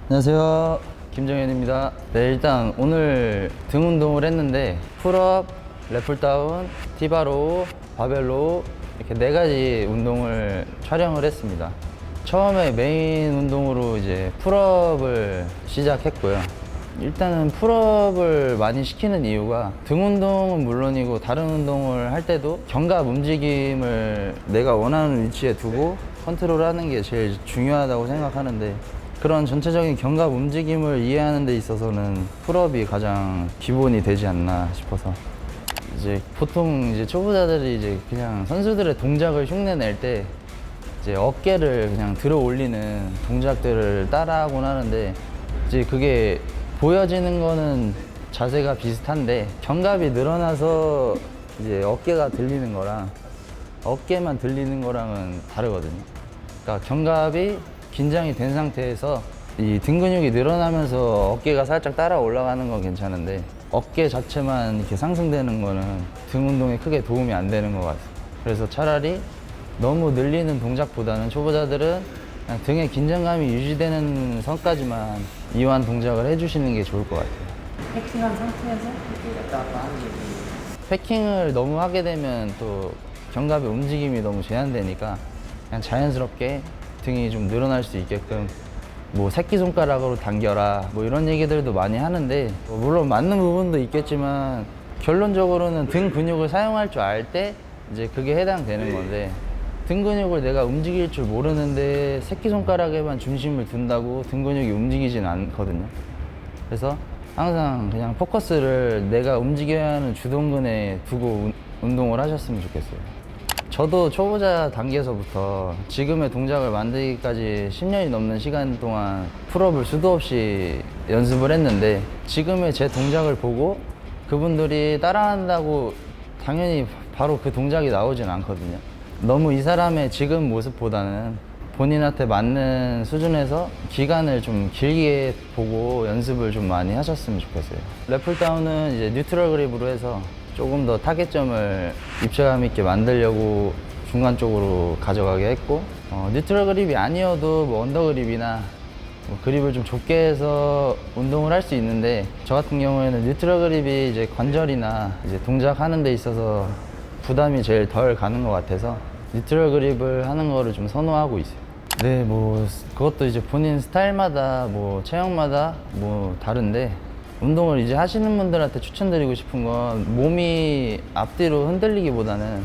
안녕하세요. 김정현입니다. 네, 일단 오늘 등 운동을 했는데 풀업, 랩풀다운, 티바로우, 바벨로우 이렇게 4가지 운동을 촬영을 했습니다. 처음에 메인 운동으로 이제 풀업을 시작했고요. 일단은 풀업을 많이 시키는 이유가 등 운동은 물론이고 다른 운동을 할 때도 견갑 움직임을 내가 원하는 위치에 두고 컨트롤하는 게 제일 중요하다고 생각하는데, 그런 전체적인 견갑 움직임을 이해하는 데 있어서는 풀업이 가장 기본이 되지 않나 싶어서, 이제 보통 이제 초보자들이 이제 그냥 선수들의 동작을 흉내낼 때 이제 어깨를 그냥 들어 올리는 동작들을 따라하곤 하는데, 이제 그게 보여지는 거는 자세가 비슷한데 견갑이 늘어나서 이제 어깨가 들리는 거랑 어깨만 들리는 거랑은 다르거든요. 그러니까 견갑이 긴장이 된 상태에서 이 등 근육이 늘어나면서 어깨가 살짝 따라 올라가는 건 괜찮은데, 어깨 자체만 이렇게 상승되는 거는 등 운동에 크게 도움이 안 되는 것 같아요. 그래서 차라리 너무 늘리는 동작보다는 초보자들은 그냥 등의 긴장감이 유지되는 선까지만 이완 동작을 해주시는 게 좋을 것 같아요. 패킹한 상태에서 이렇게 왔다 갔다 하는 게 패킹을 너무 하게 되면 또 견갑의 움직임이 너무 제한되니까 그냥 자연스럽게 등이 좀 늘어날 수 있게끔 뭐 새끼손가락으로 당겨라 뭐 이런 얘기들도 많이 하는데, 물론 맞는 부분도 있겠지만 결론적으로는 등 근육을 사용할 줄 알 때 이제 그게 해당되는 건데, 등 근육을 내가 움직일 줄 모르는데 새끼손가락에만 중심을 둔다고 등 근육이 움직이진 않거든요. 그래서 항상 그냥 포커스를 내가 움직여야 하는 주동근에 두고 운동을 하셨으면 좋겠어요. 저도 초보자 단계에서부터 지금의 동작을 만들기까지 10년이 넘는 시간 동안 풀업을 수도 없이 연습을 했는데, 지금의 제 동작을 보고 그분들이 따라한다고 당연히 바로 그 동작이 나오진 않거든요. 너무 이 사람의 지금 모습보다는 본인한테 맞는 수준에서 기간을 좀 길게 보고 연습을 좀 많이 하셨으면 좋겠어요. 랩풀다운은 이제 뉴트럴 그립으로 해서 조금 더 타겟점을 입체감 있게 만들려고 중간 쪽으로 가져가게 했고, 뉴트럴 그립이 아니어도 뭐 언더 그립이나 뭐 그립을 좀 좁게 해서 운동을 할 수 있는데, 저 같은 경우에는 뉴트럴 그립이 이제 관절이나 이제 동작하는 데 있어서 부담이 제일 덜 가는 것 같아서 뉴트럴 그립을 하는 거를 좀 선호하고 있어요. 네, 뭐 그것도 이제 본인 스타일마다 뭐 체형마다 뭐 다른데, 운동을 이제 하시는 분들한테 추천드리고 싶은 건 몸이 앞뒤로 흔들리기보다는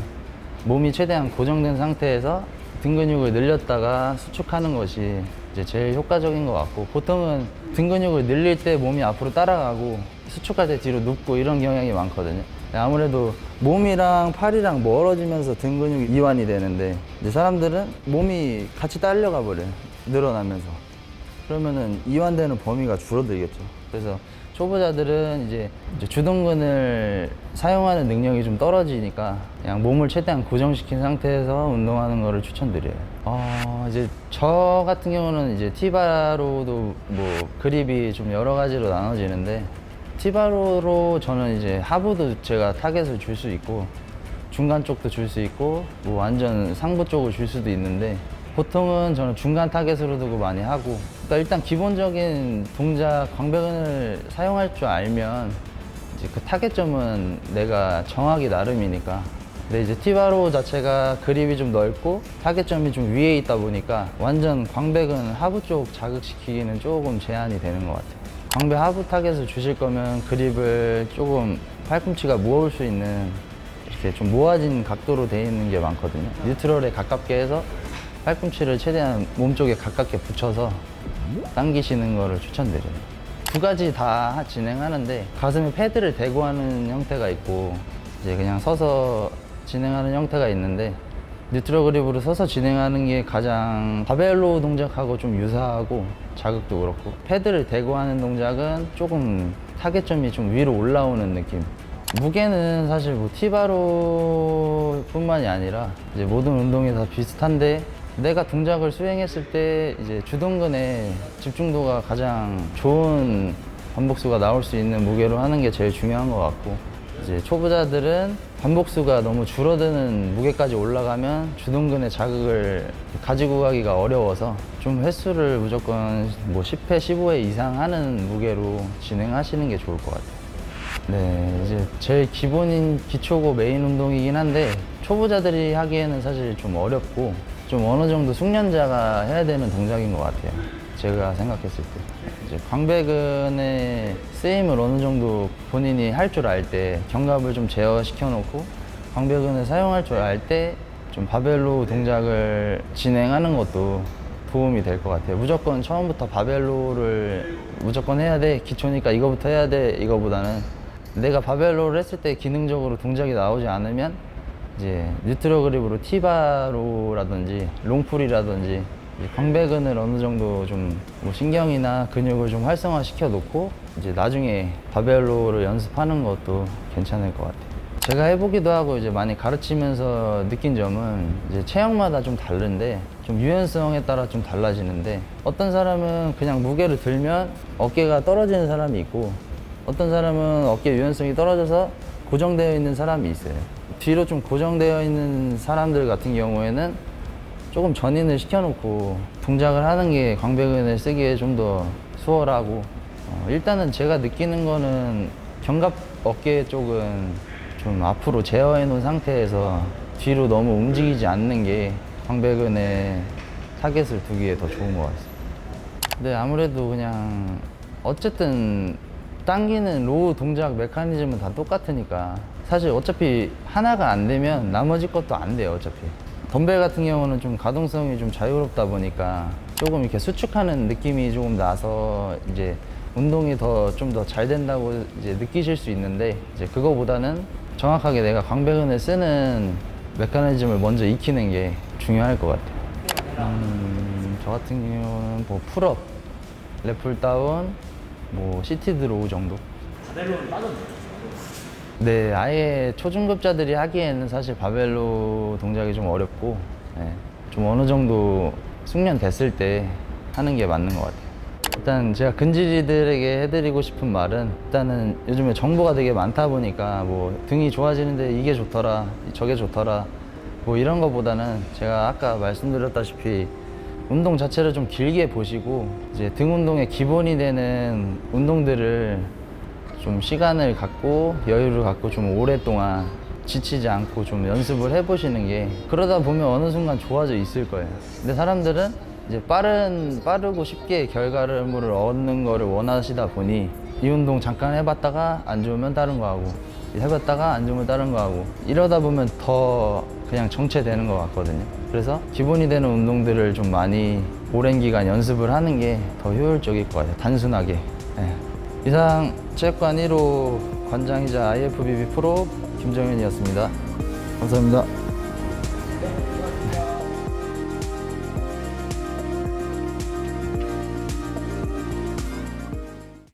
몸이 최대한 고정된 상태에서 등 근육을 늘렸다가 수축하는 것이 이제 제일 효과적인 것 같고, 보통은 등 근육을 늘릴 때 몸이 앞으로 따라가고 수축할 때 뒤로 눕고 이런 경향이 많거든요. 아무래도 몸이랑 팔이랑 멀어지면서 등 근육이 이완이 되는데, 이제 사람들은 몸이 같이 딸려가 버려요, 늘어나면서. 그러면은 이완되는 범위가 줄어들겠죠. 그래서 초보자들은 이제 주동근을 사용하는 능력이 좀 떨어지니까 그냥 몸을 최대한 고정시킨 상태에서 운동하는 거를 추천드려요. 이제 저 같은 경우는 이제 티바로도 뭐 그립이 좀 여러 가지로 나눠지는데, 티바로로 저는 이제 하부도 제가 타겟을 줄 수 있고 중간 쪽도 줄 수 있고 뭐 완전 상부 쪽을 줄 수도 있는데, 보통은 저는 중간 타겟으로 두고 많이 하고, 그러니까 일단 기본적인 동작 광배근을 사용할 줄 알면 이제 그 타겟점은 내가 정하기 나름이니까. 근데 이제 티바로 자체가 그립이 좀 넓고 타겟점이 좀 위에 있다 보니까 완전 광배근 하부 쪽 자극시키기는 조금 제한이 되는 것 같아요. 광배 하부 타겟을 주실 거면 그립을 조금 팔꿈치가 모을 수 있는 이렇게 좀 모아진 각도로 되어 있는 게 많거든요. 뉴트럴에 가깝게 해서 팔꿈치를 최대한 몸쪽에 가깝게 붙여서 당기시는 거를 추천드려요. 2가지 다 진행하는데, 가슴에 패드를 대고 하는 형태가 있고 이제 그냥 서서 진행하는 형태가 있는데, 뉴트럴 그립으로 서서 진행하는 게 가장 바벨로 동작하고 좀 유사하고 자극도 그렇고, 패드를 대고 하는 동작은 조금 타겟점이 좀 위로 올라오는 느낌. 무게는 사실 뭐 티바로 뿐만이 아니라 이제 모든 운동이 다 비슷한데, 내가 동작을 수행했을 때 이제 주동근의 집중도가 가장 좋은 반복수가 나올 수 있는 무게로 하는 게 제일 중요한 것 같고, 이제 초보자들은 반복수가 너무 줄어드는 무게까지 올라가면 주둔근의 자극을 가지고 가기가 어려워서 좀 횟수를 무조건 뭐 10회, 15회 이상 하는 무게로 진행하시는 게 좋을 것 같아요. 네, 이제 제일 기본인 기초고 메인 운동이긴 한데 초보자들이 하기에는 사실 좀 어렵고 좀 어느 정도 숙련자가 해야 되는 동작인 것 같아요. 제가 생각했을 때. 이제 광배근의 쓰임을 어느 정도 본인이 할 줄 알 때 견갑을 좀 제어시켜 놓고 광배근을 사용할 줄 알 때 좀 바벨로 동작을 진행하는 것도 도움이 될 것 같아요. 무조건 처음부터 바벨로를 무조건 해야 돼. 기초니까 이거부터 해야 돼. 이거보다는 내가 바벨로를 했을 때 기능적으로 동작이 나오지 않으면 이제 뉴트럴 그립으로 티바로라든지 롱풀이라든지 광배근을 어느 정도 좀 뭐 신경이나 근육을 좀 활성화 시켜 놓고 이제 나중에 바벨로를 연습하는 것도 괜찮을 것 같아요. 제가 해보기도 하고 이제 많이 가르치면서 느낀 점은 이제 체형마다 좀 다른데 좀 유연성에 따라 좀 달라지는데 어떤 사람은 그냥 무게를 들면 어깨가 떨어지는 사람이 있고 어떤 사람은 어깨 유연성이 떨어져서 고정되어 있는 사람이 있어요. 뒤로 좀 고정되어 있는 사람들 같은 경우에는 조금 전인을 시켜놓고 동작을 하는 게 광배근을 쓰기에 좀 더 수월하고 일단은 제가 느끼는 거는 견갑 어깨 쪽은 좀 앞으로 제어해 놓은 상태에서 뒤로 너무 움직이지 않는 게 광배근에 타겟을 두기에 더 좋은 것 같습니다. 근데 아무래도 그냥 어쨌든 당기는 로우 동작 메커니즘은 다 똑같으니까 사실 어차피 하나가 안 되면 나머지 것도 안 돼요. 어차피 덤벨 같은 경우는 좀 가동성이 좀 자유롭다 보니까 조금 이렇게 수축하는 느낌이 조금 나서 이제 운동이 좀 더 잘 된다고 이제 느끼실 수 있는데 이제 그거보다는 정확하게 내가 광배근을 쓰는 메커니즘을 먼저 익히는 게 중요할 것 같아요. 저 같은 경우는 뭐 풀업, 랩풀 다운, 뭐 시티드 로우 정도. 바벨로는 빠졌네요. 네, 아예 초중급자들이 하기에는 사실 바벨로 동작이 좀 어렵고 네, 좀 어느 정도 숙련됐을 때 하는 게 맞는 것 같아요. 일단 제가 근질이들에게 해드리고 싶은 말은 일단은 요즘에 정보가 되게 많다 보니까 뭐 등이 좋아지는데 이게 좋더라, 저게 좋더라 뭐 이런 거보다는 제가 아까 말씀드렸다시피 운동 자체를 좀 길게 보시고 이제 등 운동의 기본이 되는 운동들을 좀 시간을 갖고 여유를 갖고 좀 오랫동안 지치지 않고 좀 연습을 해보시는 게 그러다 보면 어느 순간 좋아져 있을 거예요. 근데 사람들은 이제 빠르고 쉽게 결과물을 얻는 거를 원하시다 보니 이 운동 잠깐 해봤다가 안 좋으면 다른 거 하고 해봤다가 안 좋으면 다른 거 하고 이러다 보면 더 그냥 정체되는 것 같거든요. 그래서 기본이 되는 운동들을 좀 많이 오랜 기간 연습을 하는 게 더 효율적일 것 같아요. 단순하게. 네. 이상 체육관 1호 관장이자 IFBB 프로 김정현이었습니다. 감사합니다.